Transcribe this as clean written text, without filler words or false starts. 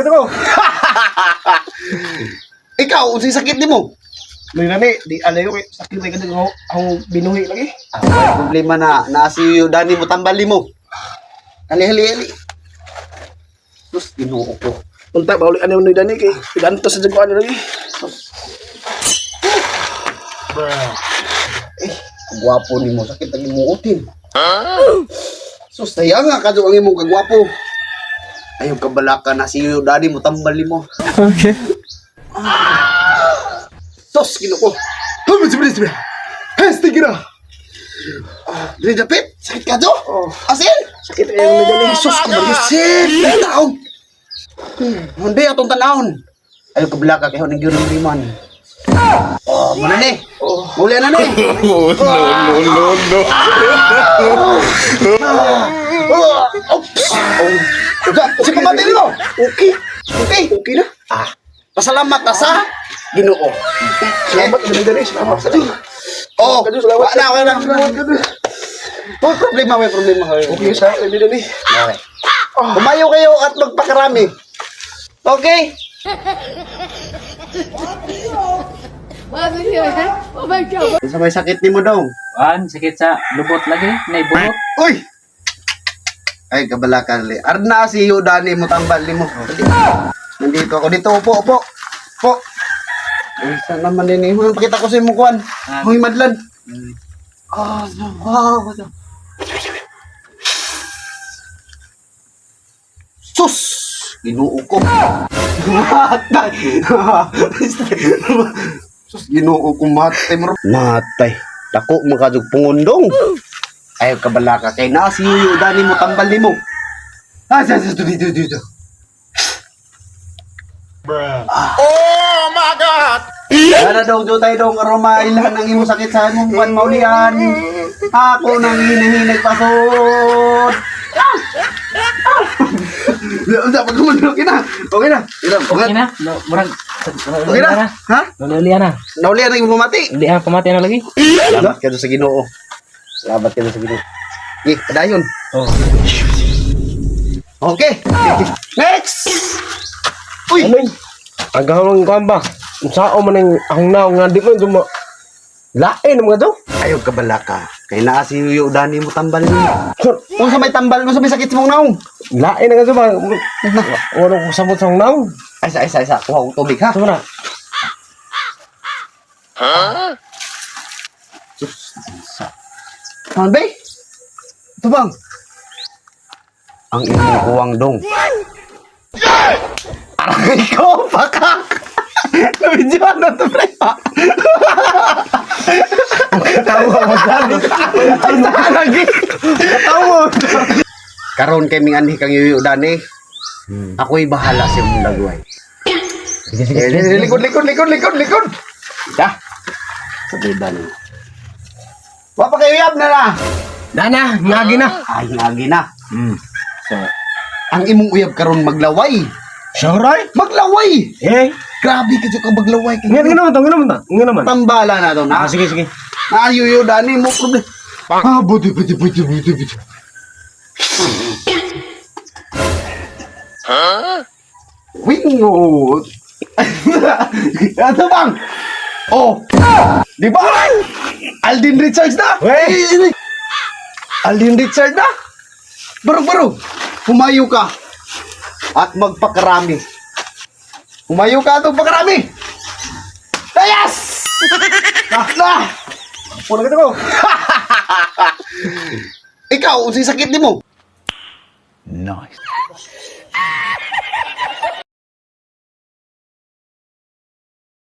Ito ko. Ikaw, unsay sakit nimo? May nani, di alayo kay sakit may kadang akong binuhi lagi. May problema na si Dani mo tambali mo. Ali. Sus, Ginoo ko. Unta ba uli ano ni Dani kay piganto sa jagoan lagi. Gwapo nimo, sakit ang imuotin. Sus, sayang nga kadto ang imong kagwapo. Ayaw kabalaka na si Dani mo tambali mo. Okay. Sus, Ginoo ko. Bilis. Hastig na. Dili dapit, sakit ka do? Asin? Sakit ang ni Dani. Sus, kumalisit. Tanawon. Hindi atong tanawon. Ayaw kabalaka kay honong gyud ng liman. Oh, muna ni. Muli na ni. No. Si kapatid mo. Okay na. Pasalamat ka sa Ginoo. Salamat ni Dani, salamat sa Dani. Oh, Salamat. wala na. May problema. Okay sa ni Dani. Okay. Kumayo kayo at magpakarami. Okay? Oh my God. Sa may sakit ni mo daw. Sakit sa lubot lagi, nay bunot. Uy! Ay, kabalakan li. Arna si Dani mo tambal ni mo. Nandito ako. Dito, upo. Ay, saan naman din eh. Pakita ko sa imong kuhan. Huy, madlan. Sus! Ginoo ko. Matay. Sus, ginoo ko matay. Matay. Dako makadug pungundong. Ayaw kabalaka kay na si Dani mo tambal ni mo. Dito. Oh my God! Para daw tayo daw karoma ilan ang imo sakit sa imong buwan maulian. Ako nang hinahinag pasod. Udah okay na. Okay na. Okay na? Murag. Okay na. Ha? Naulian na. Naulian na imong mati. Hindi ha, pamati na lagi. Salamat kayo sa Ginoo. Salamat kayo sa Ginoo. Padayon. Oh. Okay. Next. Uy. Ano yun? Agahang kuhan ba? Sao man ang akong naong nga di mo yung lain mga daw. Ayaw ka balaka. Kay naa si Dani mo tambal ni. Kung sa may tambal mo sa may sakit mong naong. Lain na nga sa ba? Wala ko sabot sa akong naong. Ay sa. Kuha kong tubig ha. Ito na. Ano ba? Ito bang? Ang imong kuwang dong. Aray ko, pakak! Nabidyoan na ito, pre. Tawa mo dali. Lagi. Tawa. Karon kay ming anhi kang yuyu Dani. Ako'y bahala sa imong dagway. Likod. Da. Sabi Dani. Wa pa kayo yab na na. Dana, ngagi na. Ay, lagi na. So, ang imong uyab karon maglaway. Saray? Maglaway! Eh, Grabe ka ka maglaway. nga naman. Tambala na to na. Sige. Nayuyo Dani mo problem. Buti. Wingo. Ano bang? Oh. Di ba? Alden Richards na. Alden Richards na. Baro. Humayo ka. At magpakarami. Humayo ka at magpakarami. Yes! Na! Pula kita ko. Ikaw, unsay sakit nimo? Nice.